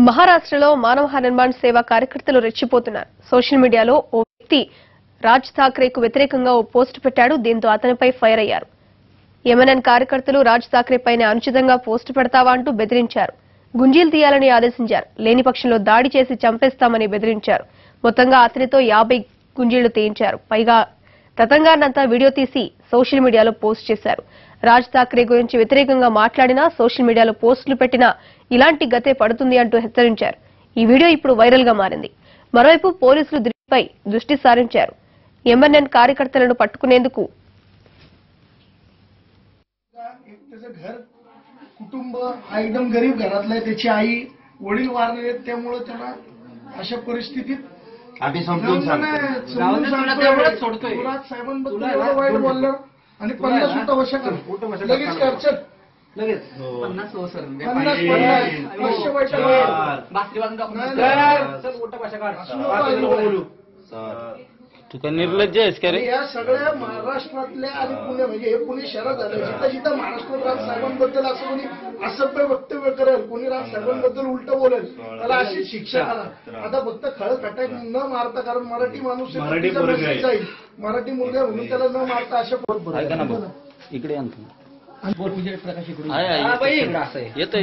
మహారాష్ట్రలో మానవహార నిర్మాణ సేవా కార్యకర్తలు రెచ్చిపోతున్నారు. సోషల్ మీడియాలో ఓ వ్యక్తి రాజ్ ఠాక్రేకు వ్యతిరేకంగా ఓ పోస్ట్ పెట్టాడు. దీంతో అతనిపై ఫైర్ అయ్యారు. ఎంఎన్ఎన్ కార్యకర్తలు రాజ్ ఠాక్రే పైన అనుచితంగా పోస్ట్ పెడతావా అంటూ బెదిరించారు. గుంజీలు తీయాలని ఆదేశించారు. లేని పక్షంలో దాడి చేసి చంపేస్తామని బెదిరించారు. మొత్తంగా అతనితో 50 గుంజీళ్లు తీయించారు. పైగా తతంగాన్నంతా వీడియో తీసి సోషల్ మీడియాలో పోస్ట్ చేశారు. రాజ్ ఠాక్రే గురించి వ్యతిరేకంగా మాట్లాడినా, సోషల్ మీడియాలో పోస్టులు పెట్టినా ఇలాంటి గతే పడుతుంది అంటూ హెచ్చరించారు. ఈ వీడియో ఇప్పుడు వైరల్ గా మారింది. మరోవైపు పోలీసులు దీనిపై దృష్టి సారించారు. ఎంఎన్ఎన్ కార్యకర్తలను పట్టుకునేందుకు कुटुंब एकदम गरीब घरातला आहे. त्याची आई वडील वारले आहेत, त्यामुळे त्याला अशा परिस्थितीत आधी समजून सोडतोय. साहेबांबद्दल एवढं वाईट बोललं आणि 50 उठावशा लगेच करचल लगेच 50 तुका निर्लज्ज आहेस का रे? या सगळ्या महाराष्ट्रातल्या आणि पुणे म्हणजे हे पुणे शहरात झालं. जिथं जिथं महाराष्ट्रात राज साहेबांबद्दल असं कोणी असभ्य वक्तव्य करेल, कोणी राज साहेबांबद्दल उलट बोलेल, त्याला अशी शिक्षा करा. आता फक्त खळखटाक न मारता, कारण मराठी माणूस जाईल, मराठी मुलगा म्हणून त्याला न मारता अशा इकडे आणतो. येतो